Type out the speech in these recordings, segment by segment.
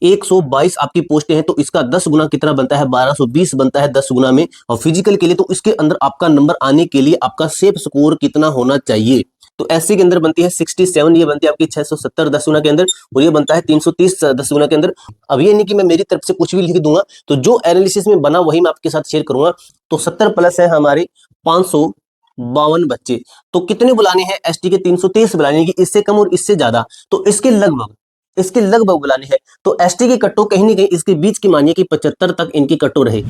122 आपकी पोस्टें हैं, तो इसका 10 गुना कितना बनता है, 1220 बनता है 10 गुना में। और फिजिकल के लिए तो इसके अंदर आपका नंबर आने के लिए आपका सेफ स्कोर कितना होना चाहिए, तो एससी के अंदर बनती है 67, ये बनती है आपकी 670 10 गुना के अंदर, और ये बनता है 330 10 गुना के अंदर। अब ये नहीं कि मैं मेरी तरफ से कुछ भी लिख दूंगा, तो जो एनालिसिस में बना वही मैं आपके साथ शेयर करूंगा। तो 70 प्लस है हमारे 552 बच्चे, तो कितने बुलाने हैं, एसटी के 330 बुलाने हैं, कि इससे कम और इससे ज्यादा, तो इसके लगभग बुलाने हैं। तो एसटी की कट्टो कहीं ना कहीं इसके बीच की मानिए कि 75 तक इनकी कट्टो रहे।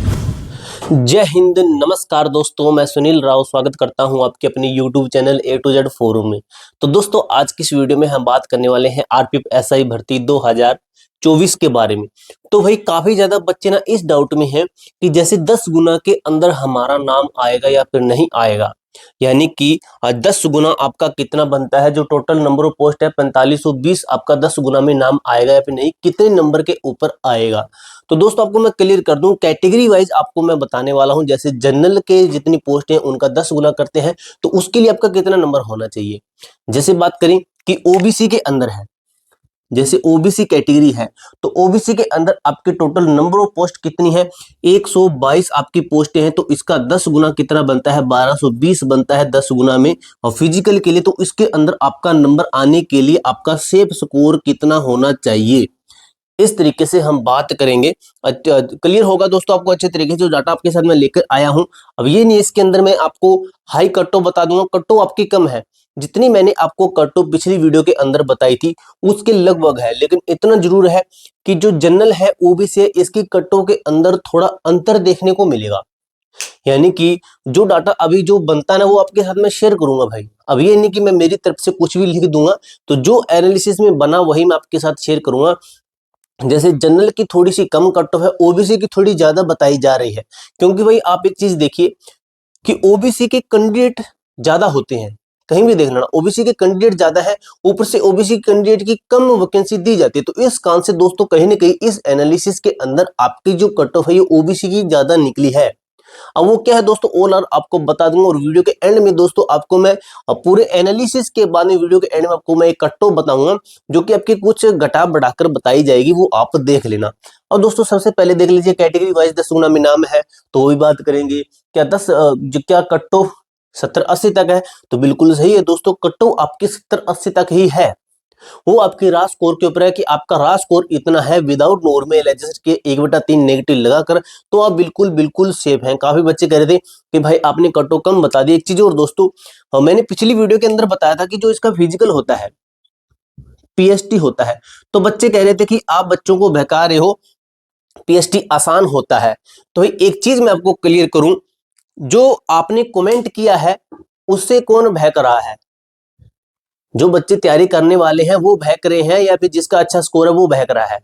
जय हिंद, नमस्कार दोस्तों, मैं सुनील राव स्वागत करता हूं आपके अपने YouTube channel A to Z forum में। तो दोस्तों आज की इस वीडियो में हम बात करने वाले हैं आरपीएफ एसआई भर्ती 2024 के बारे में। तो भाई काफी ज्यादा बच्चे ना इस डाउट में हैं कि जैसे 10 गुना के अंदर हमारा नाम आएगा या फिर नहीं आएगा, यानी कि 10 गुना आपका कितना बनता है, जो टोटल नंबर ऑफ पोस्ट है 4520, आपका 10 गुना में नाम आएगा या फिर नहीं, कितने नंबर के ऊपर आएगा। तो दोस्तों आपको मैं क्लियर कर दूं, कैटेगरी वाइज आपको मैं बताने वाला हूं। जैसे जनरल के जितनी पोस्ट हैं उनका 10 गुना करते हैं, तो उसके लिए आपका कितना नंबर होना चाहिए। जैसे बात करें कि ओबीसी के अंदर है, जैसे ओबीसी कैटेगरी है, तो ओबीसी के अंदर आपके टोटल नंबर ऑफ पोस्ट कितनी है, 122 आपकी पोस्टें हैं, तो इसका 10 गुना कितना बनता है, 1220 बनता है 10 गुना में। और फिजिकल के लिए तो इसके अंदर आपका नंबर आने के लिए आपका सेफ स्कोर कितना होना चाहिए, इस तरीके से हम बात करेंगे। क्लियर होगा दोस्तों आपको अच्छे तरीके से, जो डाटा आपके साथ मैं लेकर आया हूं। अब ये नहीं इसके अंदर मैं आपको हाई कट ऑफ बता दूंगा, कट ऑफ आपकी कम है, जितनी मैंने आपको कट ऑफ पिछली वीडियो के अंदर बताई थी उसके लगभग है, लेकिन इतना जरूर है कि जो जनरल है ओबीसी है, इसकी कट ऑफ के अंदर थोड़ा अंतर देखने को मिलेगा। यानी कि जो डाटा अभी जो बनता है ना वो आपके साथ में शेयर करूंगा भाई। अब ये नहीं कि मैं मेरी तरफ से कुछ भी लिख दूंगा, तो जो एनालिसिस में बना वही मैं आपके साथ शेयर करूंगा। जैसे जनरल की थोड़ी सी कम कट ऑफ है, ओबीसी की थोड़ी ज्यादा बताई जा रही है, क्योंकि भाई आप एक चीज देखिए कि ओबीसी के कैंडिडेट ज्यादा होते हैं, कहीं भी देख लेना ओबीसी के कैंडिडेट ज्यादा है, ऊपर से ओबीसी कैंडिडेट की कम वैकेंसी दी जाती है। तो इस कारण से दोस्तों कहीं ना कहीं इस एनालिसिस के अंदर आपकी जो कट ऑफ है ये ओबीसी की ज्यादा निकली है। अब वो क्या है दोस्तों ऑल आर आपको बता दूंगा, और वीडियो के एंड में दोस्तों आपको मैं पूरे एनालिसिस के बाद में वीडियो के एंड में आपको मैं एक कट ऑफ बताऊंगा, जो कि आपके कुछ घटा बढ़ाकर बताई जाएगी, वो आप देख लेना। और दोस्तों सबसे पहले देख लीजिए कैटेगरी वाइज 10 गुना में नाम है, तो वही बात करेंगे। क्या 10 क्या कट ऑफ 70-80 तक है, तो बिल्कुल सही है दोस्तों, कट ऑफ आपकी 70-80 तक ही है। वो आपके राज स्कोर के ऊपर है कि आपका राज स्कोर इतना है, विदाउट नॉर्मल एडजस्ट के 1/3 नेगेटिव लगाकर, तो आप बिल्कुल बिल्कुल सेफ हैं। काफी बच्चे कह रहे थे कि भाई आपने कटो कम बता दी। एक चीज और दोस्तों, मैंने पिछली वीडियो के अंदर बताया था कि जो इसका फिजिकल होता है पीएसटी होता है, तो बच्चे कह रहे थे कि आप बच्चों को बहका रहे हो, पीएसटी आसान होता है। तो एक चीज मैं आपको क्लियर करूं, जो आपने कमेंट किया है उससे कौन बहक रहा है, जो बच्चे तैयारी करने वाले हैं वो बहक रहे हैं, या फिर जिसका अच्छा स्कोर है वो बहक रहा है।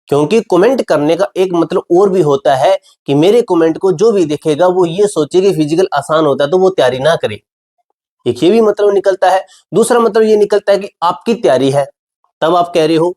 क्योंकि कमेंट करने का एक मतलब और भी होता है कि मेरे कमेंट को जो भी देखेगा वो ये सोचे कि फिजिकल आसान होता है तो वो तैयारी ना करे, एक ये भी मतलब निकलता है। दूसरा मतलब ये निकलता है कि आपकी तैयारी है तब आप कह रहे हो,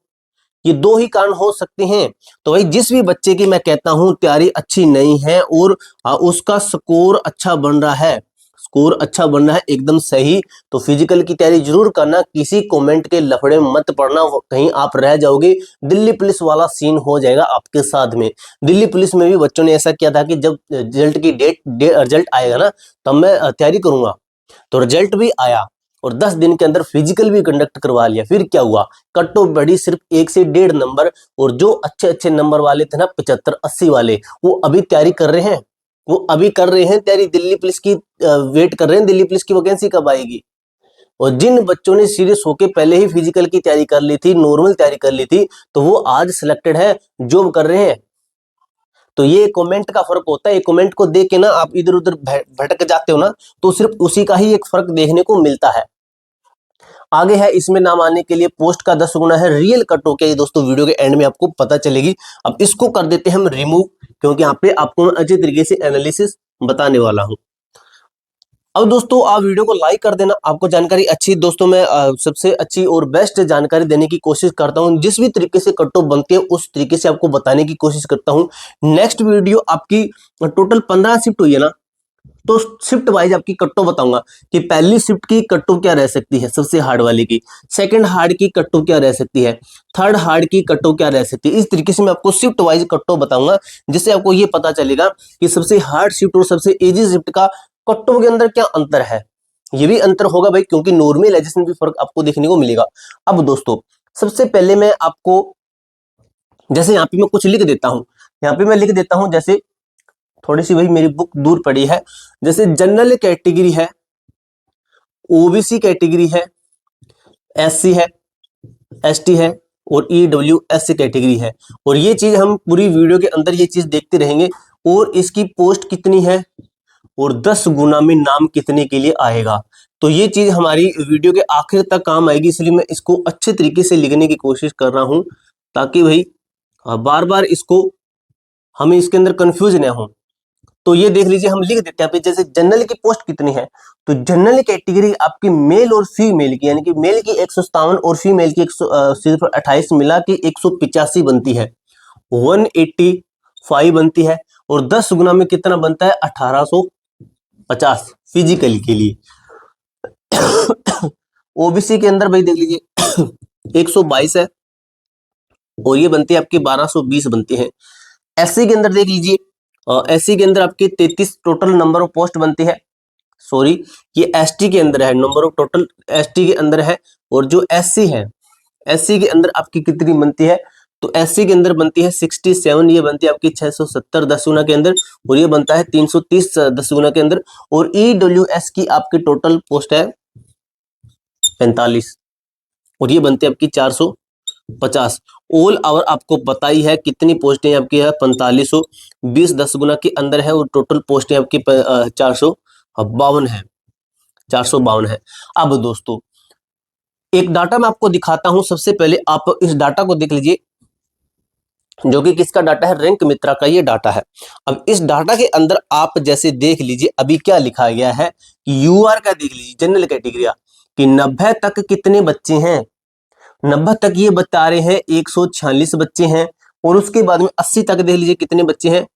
ये दो ही कारण हो सकते हैं। तो भाई जिस भी बच्चे की मैं कहता हूं तैयारी अच्छी नहीं है और उसका स्कोर अच्छा बन रहा है, स्कोर अच्छा बन रहा है एकदम सही, तो फिजिकल की तैयारी जरूर करना, किसी कमेंट के लफड़े में मत पड़ना, कहीं आप रह जाओगे, दिल्ली पुलिस वाला सीन हो जाएगा आपके साथ में। दिल्ली पुलिस में भी बच्चों ने ऐसा किया था कि जब रिजल्ट की रिजल्ट आएगा ना तब मैं तैयारी करूंगा, तो रिजल्ट भी आया और 10 दिन के अंदर फिजिकल भी कंडक्ट करवा लिया। फिर क्या हुआ, कट ऑफ बढ़ी सिर्फ 1 से 1.5 नंबर, और जो अच्छे अच्छे नंबर वाले थे ना 75-80 वाले, वो अभी तैयारी कर रहे हैं, वो अभी कर रहे हैं तैयारी, दिल्ली पुलिस की वेट कर रहे हैं, दिल्ली पुलिस की वैकेंसी कब आएगी। और जिन बच्चों ने सीरियस होकर पहले ही फिजिकल की तैयारी कर ली थी, नॉर्मल तैयारी कर ली थी, तो वो आज सिलेक्टेड है, जॉब कर रहे हैं। तो ये कमेंट का फर्क होता है, कमेंट को देख के ना आप इधर उधर भटक जाते हो ना, तो सिर्फ उसी का ही एक फर्क देखने को मिलता है। आगे है इसमें नाम आने के लिए पोस्ट का 10 गुना है, रियल कट हो के दोस्तों वीडियो के एंड में आपको पता चलेगी। अब इसको कर देते हैं हम रिमूव, क्योंकि यहाँ पे आपको अच्छे तरीके से एनालिसिस बताने वाला हूं। अब दोस्तों आप वीडियो को लाइक कर देना, आपको जानकारी अच्छी दोस्तों मैं सबसे अच्छी और बेस्ट जानकारी देने की कोशिश करता हूं, जिस भी तरीके से कट ऑफ बनती है उस तरीके से आपको बताने की कोशिश करता हूं। नेक्स्ट वीडियो आपकी टोटल 15 शिफ्ट हुई है ना, तो शिफ्ट वाइज आपकी कट ऑफ बताऊंगा कि पहली शिफ्ट की कट ऑफ क्या रह सकती है सबसे हार्ड वाले की, सेकंड हार्ड की कट ऑफ क्या रह सकती है, थर्ड हार्ड की कट ऑफ क्या रह सकती है। इस तरीके से मैं आपको शिफ्ट वाइज कट ऑफ बताऊंगा, जिससे आपको ये पता चलेगा कि सबसे हार्ड शिफ्ट और सबसे इजी शिफ्ट का कट ऑफ के अंदर क्या अंतर है। ये भी अंतर होगा भाई, क्योंकि नॉर्मलाइजेशन में भी फर्क आपको देखने को मिलेगा। अब दोस्तों सबसे पहले मैं आपको, जैसे यहाँ पे मैं कुछ लिख देता हूं, यहाँ पे मैं लिख देता हूं, जैसे थोड़ी सी भाई मेरी बुक दूर पड़ी है, जैसे जनरल कैटेगरी है, ओबीसी कैटेगरी है, एससी है, एसटी है और ईडब्ल्यूएस कैटेगरी है। और ये चीज हम पूरी वीडियो के अंदर ये चीज देखते रहेंगे। और इसकी पोस्ट कितनी है और 10 गुना में नाम कितने के लिए आएगा, तो ये चीज हमारी वीडियो के आखिर तक काम आएगी। इसलिए मैं इसको अच्छे तरीके से लिखने की कोशिश कर रहा हूं, ताकि भाई बार बार इसको हमें इसके अंदर कंफ्यूज ना हो। तो ये देख लीजिए, हम लिख देते हैं पे, जैसे जनरल की पोस्ट कितनी है, तो जनरल कैटेगरी आपकी मेल और फीमेल की, यानी कि मेल की 157 और फीमेल की सिर्फ 28 मिला के 185 बनती है, 185 बनती है। और 10 गुना में कितना बनता है, 1850 फिजिकल के लिए। ओबीसी के अंदर भाई देख लीजिए 122 है और ये बनती है आपकी 1220 बनती है। एससी के अंदर देख लीजिए, एससी के अंदर आपके 33 टोटल नंबर ऑफ पोस्ट बनती है। सॉरी, ये एसटी के अंदर है, नंबर ऑफ टोटल एसटी के अंदर है। और जो एससी है, एससी के अंदर आपकी कितनी बनती है, तो एससी के अंदर बनती है 67, ये बनती है आपकी 670 10 गुना के अंदर, और ये बनता है 330 10 गुना के अंदर। और ईडब्ल्यूएस की आपकी टोटल पोस्ट है 45 और ये बनती है आपकी 450। ऑल ओवर आपको पता ही है कितनी पोस्टें आपकी है, 4520 10 गुना के अंदर है। और टोटल पोस्टें आपकी 452 है, 452 है। अब दोस्तों एक डाटा मैं आपको दिखाता हूं, सबसे पहले आप इस डाटा को देख लीजिए, जो कि किसका डाटा है, रैंक मित्रा का ये डाटा है। अब इस डाटा के अंदर आप जैसे देख लीजिए, अभी क्या लिखा गया है कि यूआर का देख लीजिए, जनरल कैटेगरी कि 90 तक कितने बच्चे हैं, 90 तक ये बता रहे हैं 146 बच्चे हैं। और उसके बाद में 80 तक देख लीजिए कितने बच्चे हैं,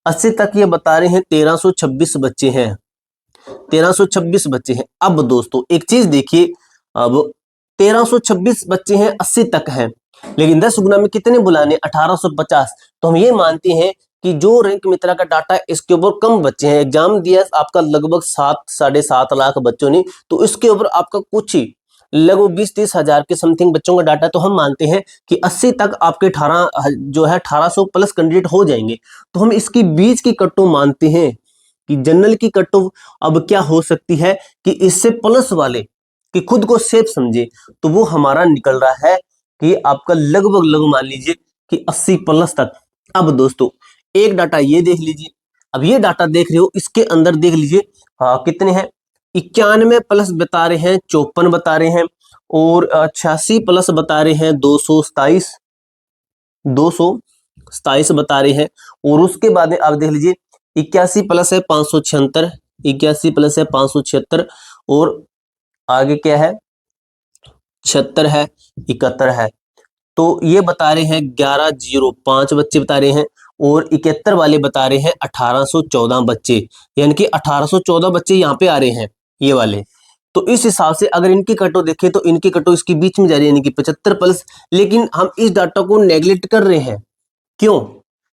80 तक ये बता रहे हैं 1326 बच्चे हैं, 1326 बच्चे हैं। अब दोस्तों एक चीज देखिए, अब 1326 बच्चे हैं, 80 तक हैं, लेकिन 10 गुना में कितने बुलाने, 1850। तो हम ये मानते हैं कि जो रैंक मित्रा का डाटा है इसके ऊपर कम बच्चे हैं। एग्जाम दिया आपका लगभग 7 साढ़े 7 लाख बच्चों ने, तो इसके ऊपर आपका कुछ ही लगभग 20-30 हजार के समथिंग बच्चों का डाटा। तो हम मानते हैं कि 80 तक आपके 18 जो है 1800 प्लस कैंडिडेट हो जाएंगे। तो हम इसकी बीच की कट ऑफ मानते हैं कि जनरल की कट ऑफ अब क्या हो सकती है कि इससे प्लस वाले कि खुद को सेफ समझे, तो वो हमारा निकल रहा है कि आपका लगभग मान लीजिए कि 80 प्लस तक। अब दोस्तों एक डाटा ये देख लीजिए, अब ये डाटा देख रहे हो, इसके अंदर देख लीजिए कितने हैं, 91 प्लस बता रहे हैं, 54 बता रहे हैं, और 86 प्लस बता रहे हैं, 227 बता रहे हैं। और उसके बाद में आप देख लीजिए 81 प्लस है 576, 81 प्लस है 576, और आगे क्या है 76 है, 71 है। तो ये बता रहे हैं 1105 बच्चे बता रहे हैं, और 71 वाले बता रहे हैं 1814 बच्चे, यानी कि 1814 बच्चे यहाँ पे आ रहे हैं ये वाले। तो इस हिसाब से अगर इनकी कटो देखें तो इनकी कटो इसके बीच में जा रही है, यानी कि 75 प्लस। लेकिन हम इस डाटा को नेग्लेक्ट कर रहे हैं, क्यों,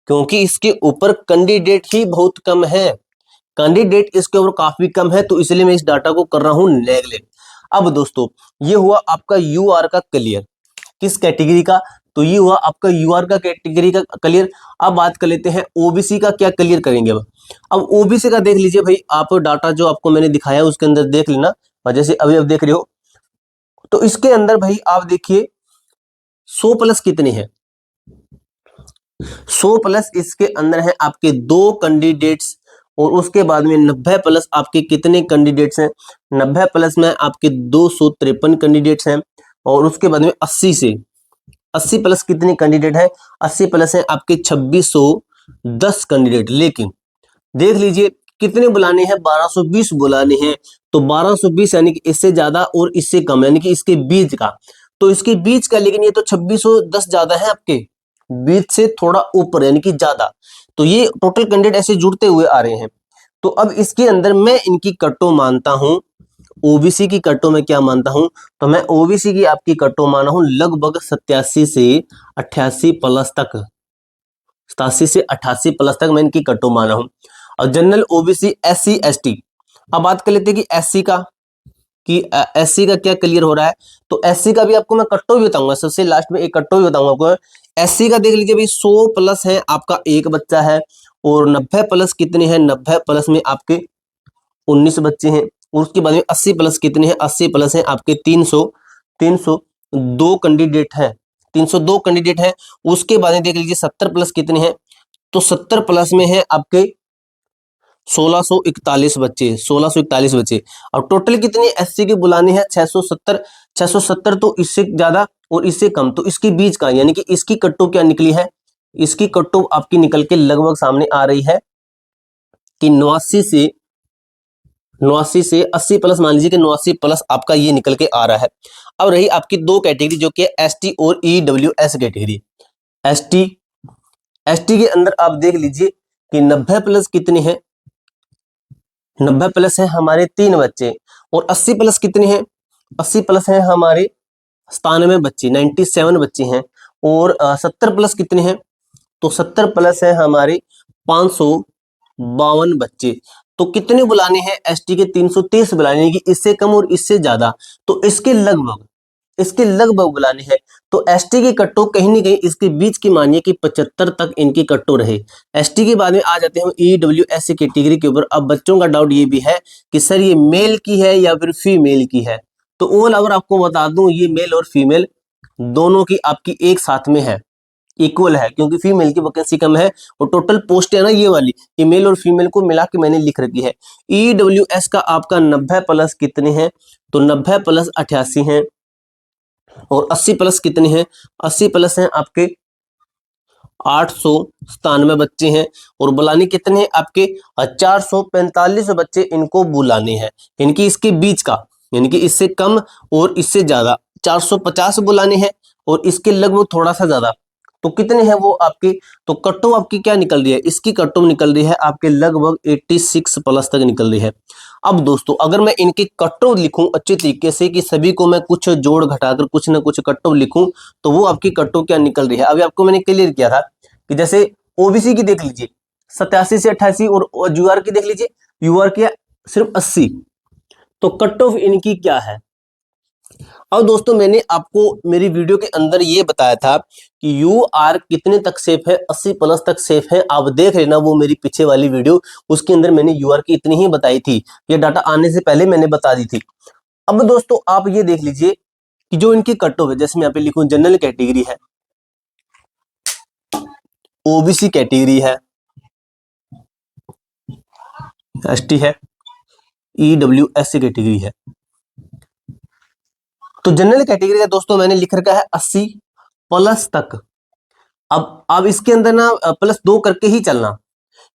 क्योंकि इसके ऊपर कैंडिडेट ही बहुत कम है, कैंडिडेट इसके ऊपर काफी कम है, तो इसलिए मैं इस डाटा को कर रहा हूं नेग्लेक्ट। अब दोस्तों ये हुआ आपका यूआर का क्लियर, किस कैटेगरी का, तो ये हुआ आपका यूआर का कैटेगरी का क्लियर। अब बात कर लेते हैं ओबीसी का, क्या क्लियर करेंगे। अब ओबीसी का देख लीजिए भाई, आप डाटा जो आपको मैंने दिखाया उसके अंदर देख लेना, और जैसे अभी आप देख रहे हो, तो इसके अंदर भाई आप देखिए 100 प्लस कितने हैं, 100 प्लस इसके अंदर है आपके 2 कैंडिडेट्स। और उसके बाद में 90 प्लस आपके कितने कैंडिडेट्स हैं, 90 प्लस में आपके 253 कैंडिडेट्स हैं। और उसके बाद में 80 से 80 प्लस कितने कैंडिडेट है, 80 प्लस है आपके 2610 कैंडिडेट। लेकिन देख लीजिए कितने बुलाने हैं, 1220 बुलाने हैं। तो 1220 यानी कि इससे ज्यादा और इससे कम, यानी कि इसके बीच का, तो इसके बीच का, लेकिन ये तो 2610 ज्यादा है, आपके बीच से थोड़ा ऊपर यानी कि ज्यादा। तो ये टोटल कैंडिडेट ऐसे जुड़ते हुए आ रहे हैं। तो अब इसके अंदर मैं इनकी कट्टो मानता हूं, ओबीसी की कट्टो में क्या मानता हूं, तो मैं ओबीसी की आपकी कट्टो माना हूं लगभग 87 से 88 प्लस तक, 87 से 88 प्लस तक मैं इनकी कट्टो माना हूं। और जनरल ओबीसी एससी एसटी, अब बात कर लेते हैं कि एससी का, कि एससी का क्या क्लियर हो रहा है। तो एससी का भी आपको मैं कट्टो भी बताऊंगा, सबसे लास्ट में एक कट्टो भी बताऊंगा आपको। एससी का देख लीजिए भाई, 100 प्लस है आपका एक बच्चा है, और 90 प्लस कितने हैं, 90 प्लस में आपके 19 बच्चे हैं। और उसके बाद में 80 प्लस कितने हैं, 80 प्लस हैं आपके 302 कैंडिडेट हैं, 302 कैंडिडेट हैं। उसके बाद में देख लीजिए 70 प्लस कितने हैं, तो 70 प्लस में है आपके 1641 बच्चे, 1641 बच्चे। और टोटल कितने एससी के बुलाने हैं, 670, 670 तो इससे ज्यादा और इससे कम, तो इसके बीच का यानी कि इसकी कट्टो क्या निकली है, इसकी कट्टो आपकी निकल के लगभग सामने आ रही है कि 89 से 80 प्लस, मान लीजिए कि 89 प्लस आपका ये निकल के आ रहा है। अब रही आपकी दो कैटेगरी जो कि एसटी और ईडब्ल्यूएस कैटेगरी। एसटी, एसटी के अंदर आप देख लीजिए कि 90 प्लस कितने हैं, 90 प्लस है हमारे 3 बच्चे, और 80 प्लस कितने हैं, 80 प्लस है हमारे 97 बच्चे, 97 बच्चे हैं। और 70 प्लस कितने हैं, तो 70 प्लस है हमारे 552 बच्चे। तो कितने बुलाने हैं एसटी के, 330 बुलाने हैं, कि इससे कम और इससे ज्यादा, तो इसके लगभग बुलाने हैं। तो एसटी की कट्टो कहीं ना कहीं इसके बीच की मानिए कि 75 तक इनकी कट्टो रहे। एसटी के बाद में आ जाते हैं ईडब्ल्यूएस कैटेगरी के ऊपर। अब बच्चों का डाउट ये भी है कि सर ये मेल की है या फिर फीमेल की है, तो ओवरऑल अगर आपको बता दूं, ये मेल और फीमेल दोनों की आपकी एक साथ में है, इक्वल है, क्योंकि फीमेल की वैकेंसी कम है। और टोटल पोस्ट है ना ये वाली, मेल और फीमेल को मिला के मैंने लिख रखी है। ईडब्ल्यूएस का आपका 90 प्लस कितने हैं, तो 90 प्लस 88 हैं। और 80 प्लस कितने हैं, 80 प्लस हैं आपके 897 बच्चे हैं। और बुलाने कितने हैं आपके 445 बच्चे इनको बुलाने हैं, यानी कि इसके बीच का, यानी कि इससे कम और इससे ज्यादा 450 बुलाने हैं, और इसके लगभग थोड़ा सा ज्यादा, तो कितने हैं वो आपके, तो कट्टो आपकी क्या निकल रही है, इसकी कट्टो निकल रही है आपके लगभग 86 प्लस तक निकल रही है। अब दोस्तों अगर मैं इनके कट्टो लिखूं अच्छे तरीके से, कि सभी को मैं कुछ जोड़ घटाकर कुछ ना कुछ कट्टो लिखूं, तो वो आपकी कट्टो क्या निकल रही है। अभी आपको मैंने क्लियर किया था कि जैसे ओबीसी की देख लीजिए 87 से 88, और यूआर की देख लीजिए, यूआर की सिर्फ 80, तो कट ऑफ इनकी क्या है। अब दोस्तों मैंने आपको मेरी वीडियो के अंदर ये बताया था कि यू आर कितने तक सेफ है, 80 प्लस तक सेफ है। आप देख लेना वो मेरी पीछे वाली वीडियो, उसके अंदर मैंने यू आर की इतनी ही बताई थी, ये डाटा आने से पहले मैंने बता दी थी। अब दोस्तों आप ये देख लीजिए कि जो इनकी कट ऑफ है, जैसे मैं यहाँ पे लिखूं जनरल कैटेगरी है, ओबीसी कैटेगरी है, एसटी है, ईडब्ल्यूएस कैटेगरी है। तो जनरल कैटेगरी का दोस्तों मैंने लिख रखा है 80 प्लस तक। अब इसके अंदर ना प्लस 2 करके ही चलना,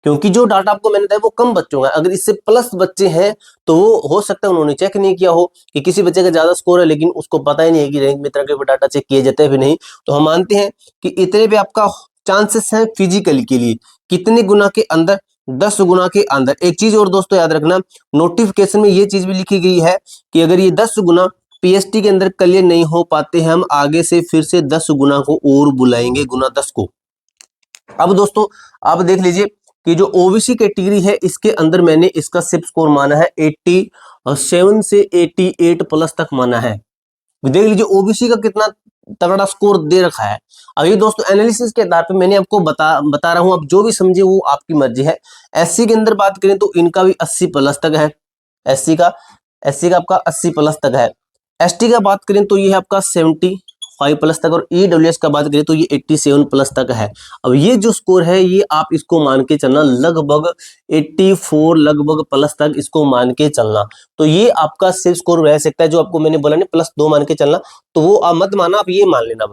क्योंकि जो डाटा आपको मैंने बताया वो कम बच्चों का, अगर इससे प्लस बच्चे हैं तो वो हो सकता है उन्होंने चेक नहीं किया हो कि किसी बच्चे का ज्यादा स्कोर है, लेकिन उसको पता ही नहीं है कि रैंक मित्र के डाटा चेक किए जाते हैं भी नहीं। तो हम मानते हैं कि इतने पे आपका चांसेस है फिजिकली के लिए, कितने गुना के अंदर, 10 गुना के अंदर। एक चीज और दोस्तों याद रखना, नोटिफिकेशन में ये चीज भी लिखी गई है कि अगर ये 10 गुना पीएसटी के अंदर क्लियर नहीं हो पाते हैं, हम आगे से फिर से 10 गुना को और बुलाएंगे, गुना 10 को। अब दोस्तों आप देख लीजिए कि जो ओबीसी कैटेगरी है इसके अंदर मैंने इसका सिर्फ स्कोर माना है 87 से 88 प्लस तक माना है। देख लीजिए ओबीसी का कितना तगड़ा स्कोर दे रखा है। अब ये दोस्तों एनालिसिस के आधार पे मैंने आपको बता रहा हूं, आप जो भी समझे वो आपकी मर्जी है। एससी के अंदर बात करें तो इनका भी 80 प्लस तक है, एससी का आपका 80 प्लस तक है। एसटी का बात करें तो ये है आपका 75 प्लस तक, और ईडब्ल्यूएस का बात करें तो ये 87 प्लस तक है। अब ये जो स्कोर है ये आप इसको मान के चलना लगभग 84 लगभग प्लस तक इसको मान के चलना, तो ये आपका सेफ स्कोर रह सकता है। जो आपको मैंने बोला ना +2 मान के चलना, तो वो आप मत माना, आप ये मान लेना।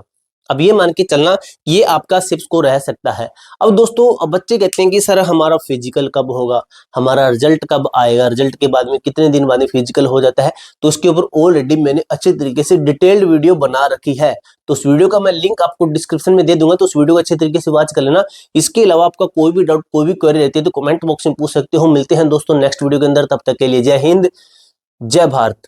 अब ये मान के चलना ये आपका सिर्फ स्कोर रह सकता है। अब दोस्तों अब बच्चे कहते हैं कि सर हमारा फिजिकल कब होगा, हमारा रिजल्ट कब आएगा, रिजल्ट के बाद में कितने दिन बाद में फिजिकल हो जाता है। तो उसके ऊपर ऑलरेडी मैंने अच्छे तरीके से डिटेल्ड वीडियो बना रखी है, तो उस वीडियो का मैं लिंक आपको डिस्क्रिप्शन में दे दूंगा, तो उस वीडियो को अच्छे तरीके से वॉच कर लेना। इसके अलावा आपका कोई भी डाउट कोई भी क्वेरी रहती है तो कमेंट बॉक्स में पूछ सकते हो। मिलते हैं दोस्तों नेक्स्ट वीडियो के अंदर, तब तक के लिए जय हिंद जय भारत।